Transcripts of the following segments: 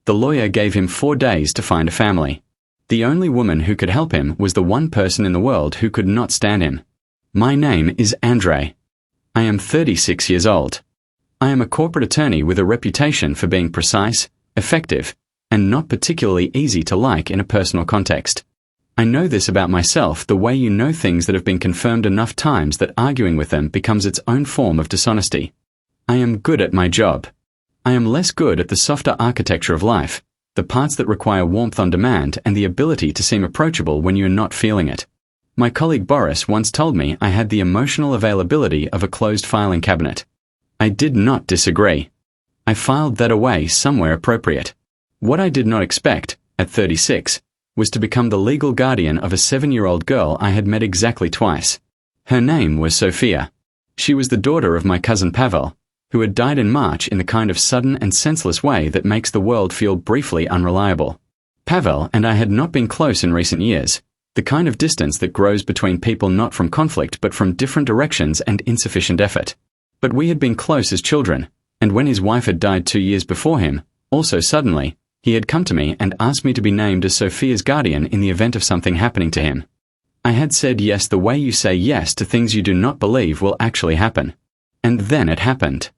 The lawyer gave him 4 days to find a family. The only woman who could help him was the one person in the world who could not stand him. My name is Andre. I am 36 years old. I am a corporate attorney with a reputation for being precise, effective, and not particularly easy to like in a personal context. I know this about myself the way you know things that have been confirmed enough times that arguing with them becomes its own form of dishonesty. I am good at my job. I am less good at the softer architecture of life, the parts that require warmth on demand and the ability to seem approachable when you're not feeling it. My colleague Boris once told me I had the emotional availability of a closed filing cabinet. I did not disagree. I filed that away somewhere appropriate. What I did not expect, at 36, was to become the legal guardian of a 7-year-old girl I had met exactly twice. Her name was Sophia. She was the daughter of my cousin Pavel, who had died in March in the kind of sudden and senseless way that makes the world feel briefly unreliable. Pavel and I had not been close in recent years, the kind of distance that grows between people not from conflict but from different directions and insufficient effort. But we had been close as children, and when his wife had died 2 years before him, also suddenly, he had come to me and asked me to be named as Sophia's guardian in the event of something happening to him. I had said yes the way you say yes to things you do not believe will actually happen. And then it happened.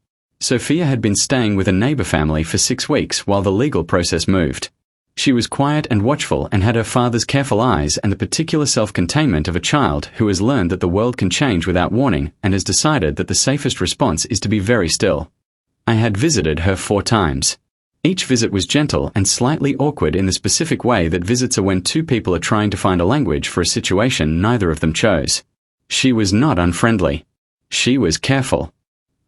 Sophia had been staying with a neighbor family for 6 weeks while the legal process moved. She was quiet and watchful and had her father's careful eyes and the particular self-containment of a child who has learned that the world can change without warning and has decided that the safest response is to be very still. I had visited her 4 times. Each visit was gentle and slightly awkward in the specific way that visits are when 2 people are trying to find a language for a situation neither of them chose. She was not unfriendly. She was careful.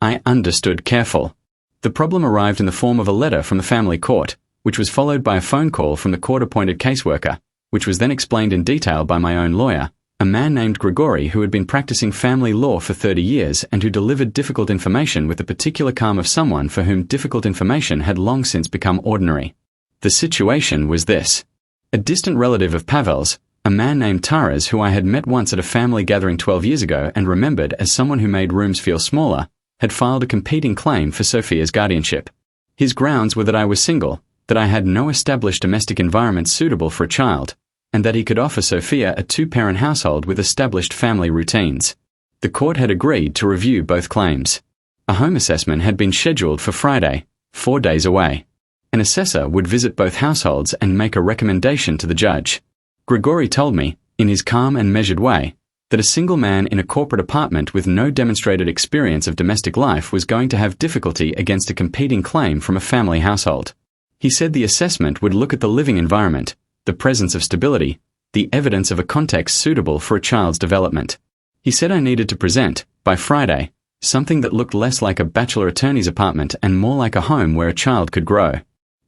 I understood careful. The problem arrived in the form of a letter from the family court, which was followed by a phone call from the court-appointed caseworker, which was then explained in detail by my own lawyer, a man named Grigory who had been practicing family law for 30 years and who delivered difficult information with the particular calm of someone for whom difficult information had long since become ordinary. The situation was this. A distant relative of Pavel's, a man named Taras who I had met once at a family gathering 12 years ago and remembered as someone who made rooms feel smaller, had filed a competing claim for Sophia's guardianship. His grounds were that I was single, that I had no established domestic environment suitable for a child, and that he could offer Sophia a 2-parent household with established family routines. The court had agreed to review both claims. A home assessment had been scheduled for Friday, 4 days away. An assessor would visit both households and make a recommendation to the judge. Grigory told me, in his calm and measured way, that a single man in a corporate apartment with no demonstrated experience of domestic life was going to have difficulty against a competing claim from a family household. He said the assessment would look at the living environment, the presence of stability, the evidence of a context suitable for a child's development. He said I needed to present, by Friday, something that looked less like a bachelor attorney's apartment and more like a home where a child could grow.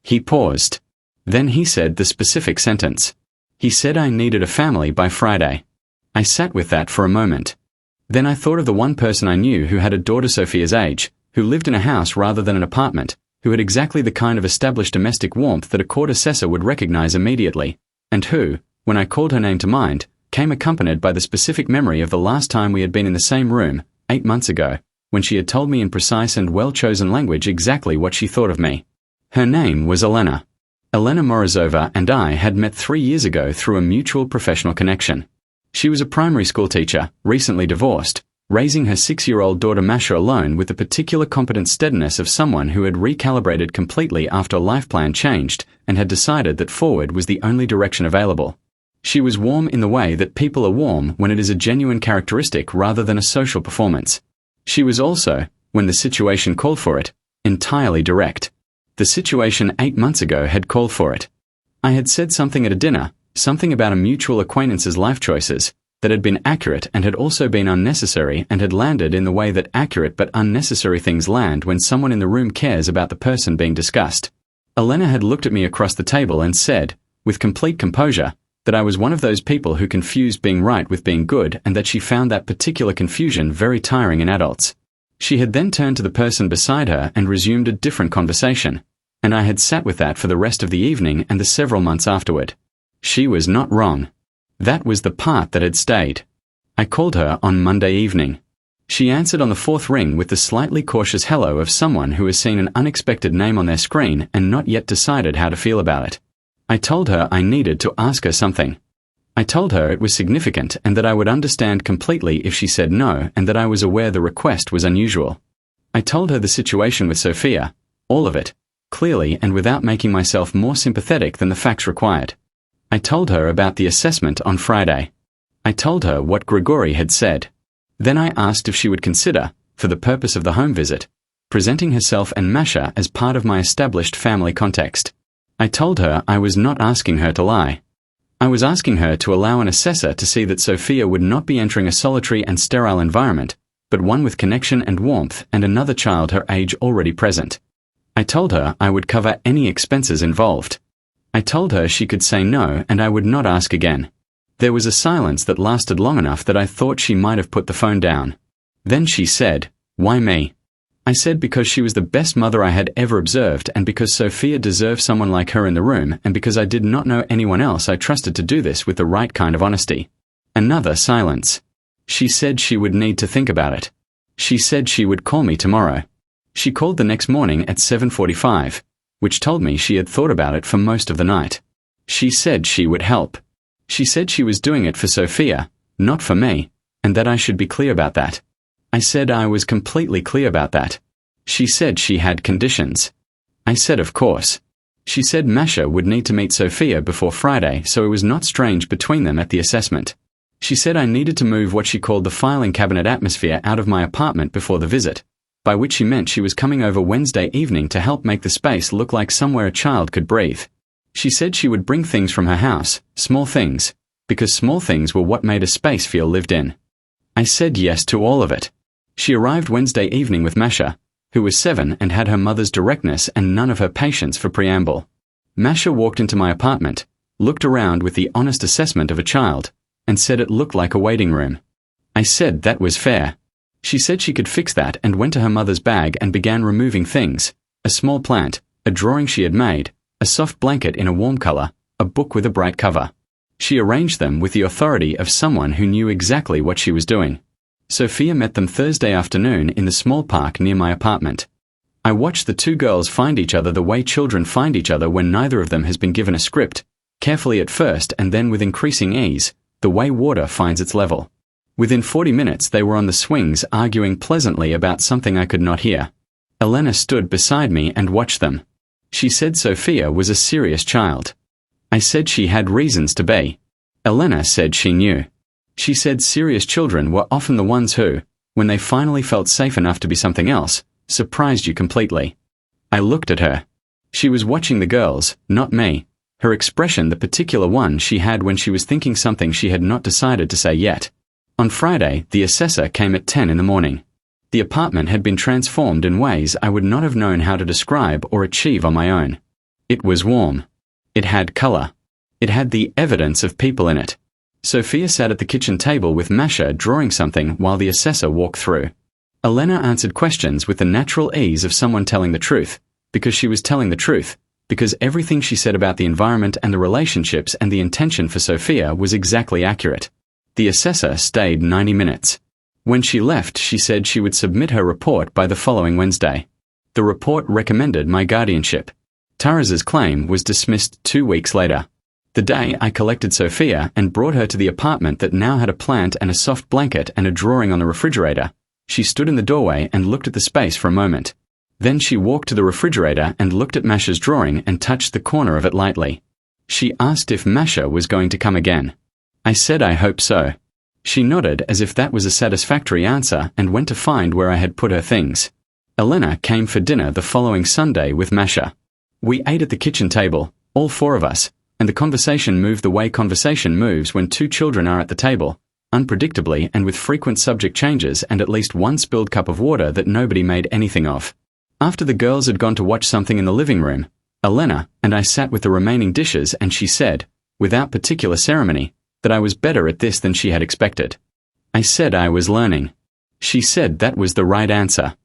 He paused. Then he said the specific sentence. He said I needed a family by Friday. I sat with that for a moment. Then I thought of the one person I knew who had a daughter Sophia's age, who lived in a house rather than an apartment, who had exactly the kind of established domestic warmth that a court assessor would recognize immediately, and who, when I called her name to mind, came accompanied by the specific memory of the last time we had been in the same room, 8 months ago, when she had told me in precise and well-chosen language exactly what she thought of me. Her name was Elena. Elena Morozova and I had met 3 years ago through a mutual professional connection. She was a primary school teacher, recently divorced, raising her 6-year-old daughter Masha alone with the particular competent steadiness of someone who had recalibrated completely after a life plan changed and had decided that forward was the only direction available. She was warm in the way that people are warm when it is a genuine characteristic rather than a social performance. She was also, when the situation called for it, entirely direct. The situation 8 months ago had called for it. I had said something at a dinner, something about a mutual acquaintance's life choices, that had been accurate and had also been unnecessary and had landed in the way that accurate but unnecessary things land when someone in the room cares about the person being discussed. Elena had looked at me across the table and said, with complete composure, that I was one of those people who confused being right with being good and that she found that particular confusion very tiring in adults. She had then turned to the person beside her and resumed a different conversation, and I had sat with that for the rest of the evening and the several months afterward. She was not wrong. That was the part that had stayed. I called her on Monday evening. She answered on the fourth ring with the slightly cautious hello of someone who has seen an unexpected name on their screen and not yet decided how to feel about it. I told her I needed to ask her something. I told her it was significant and that I would understand completely if she said no and that I was aware the request was unusual. I told her the situation with Sophia, all of it, clearly and without making myself more sympathetic than the facts required. I told her about the assessment on Friday. I told her what Grigori had said. Then I asked if she would consider, for the purpose of the home visit, presenting herself and Masha as part of my established family context. I told her I was not asking her to lie. I was asking her to allow an assessor to see that Sophia would not be entering a solitary and sterile environment, but one with connection and warmth and another child her age already present. I told her I would cover any expenses involved. I told her she could say no and I would not ask again. There was a silence that lasted long enough that I thought she might have put the phone down. Then she said, "Why me?" I said because she was the best mother I had ever observed and because Sophia deserved someone like her in the room and because I did not know anyone else I trusted to do this with the right kind of honesty. Another silence. She said she would need to think about it. She said she would call me tomorrow. She called the next morning at 7:45, which told me she had thought about it for most of the night. She said she would help. She said she was doing it for Sophia, not for me, and that I should be clear about that. I said I was completely clear about that. She said she had conditions. I said of course. She said Masha would need to meet Sophia before Friday, so it was not strange between them at the assessment. She said I needed to move what she called the filing cabinet atmosphere out of my apartment before the visit, by which she meant she was coming over Wednesday evening to help make the space look like somewhere a child could breathe. She said she would bring things from her house, small things, because small things were what made a space feel lived in. I said yes to all of it. She arrived Wednesday evening with Masha, who was 7 and had her mother's directness and none of her patience for preamble. Masha walked into my apartment, looked around with the honest assessment of a child, and said it looked like a waiting room. I said that was fair. She said she could fix that and went to her mother's bag and began removing things, a small plant, a drawing she had made, a soft blanket in a warm color, a book with a bright cover. She arranged them with the authority of someone who knew exactly what she was doing. Sophia met them Thursday afternoon in the small park near my apartment. I watched the two girls find each other the way children find each other when neither of them has been given a script, carefully at first and then with increasing ease, the way water finds its level. Within 40 minutes they were on the swings arguing pleasantly about something I could not hear. Elena stood beside me and watched them. She said Sophia was a serious child. I said she had reasons to be. Elena said she knew. She said serious children were often the ones who, when they finally felt safe enough to be something else, surprised you completely. I looked at her. She was watching the girls, not me. Her expression the particular one she had when she was thinking something she had not decided to say yet. On Friday, the assessor came at 10 in the morning. The apartment had been transformed in ways I would not have known how to describe or achieve on my own. It was warm. It had color. It had the evidence of people in it. Sophia sat at the kitchen table with Masha drawing something while the assessor walked through. Elena answered questions with the natural ease of someone telling the truth, because she was telling the truth, because everything she said about the environment and the relationships and the intention for Sophia was exactly accurate. The assessor stayed 90 minutes. When she left, she said she would submit her report by the following Wednesday. The report recommended my guardianship. Taraz's claim was dismissed 2 weeks later. The day I collected Sophia and brought her to the apartment that now had a plant and a soft blanket and a drawing on the refrigerator, she stood in the doorway and looked at the space for a moment. Then she walked to the refrigerator and looked at Masha's drawing and touched the corner of it lightly. She asked if Masha was going to come again. I said I hope so. She nodded as if that was a satisfactory answer and went to find where I had put her things. Elena came for dinner the following Sunday with Masha. We ate at the kitchen table, all 4 of us, and the conversation moved the way conversation moves when 2 children are at the table, unpredictably and with frequent subject changes and at least one spilled cup of water that nobody made anything of. After the girls had gone to watch something in the living room, Elena and I sat with the remaining dishes and she said, without particular ceremony, that I was better at this than she had expected. I said I was learning. She said that was the right answer.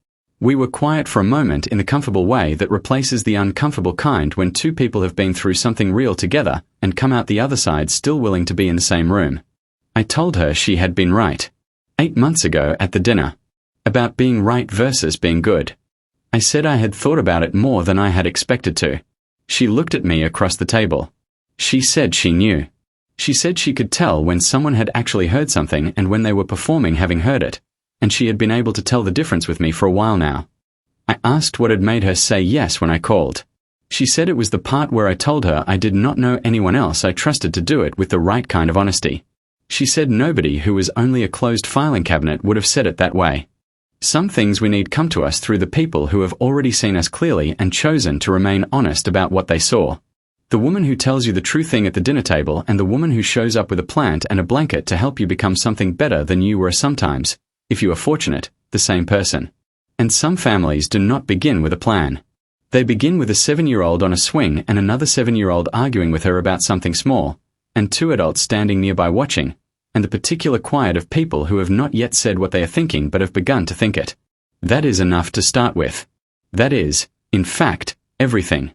We were quiet for a moment in the comfortable way that replaces the uncomfortable kind when 2 people have been through something real together and come out the other side still willing to be in the same room. I told her she had been right. 8 months ago at the dinner, about being right versus being good. I said I had thought about it more than I had expected to. She looked at me across the table. She said she knew. She said she could tell when someone had actually heard something and when they were performing having heard it, and she had been able to tell the difference with me for a while now. I asked what had made her say yes when I called. She said it was the part where I told her I did not know anyone else I trusted to do it with the right kind of honesty. She said nobody who was only a closed filing cabinet would have said it that way. Some things we need come to us through the people who have already seen us clearly and chosen to remain honest about what they saw. The woman who tells you the true thing at the dinner table and the woman who shows up with a plant and a blanket to help you become something better than you were sometimes, if you are fortunate, the same person. And some families do not begin with a plan. They begin with a 7-year-old on a swing and another 7-year-old arguing with her about something small, and 2 adults standing nearby watching, and the particular quiet of people who have not yet said what they are thinking but have begun to think it. That is enough to start with. That is, in fact, everything.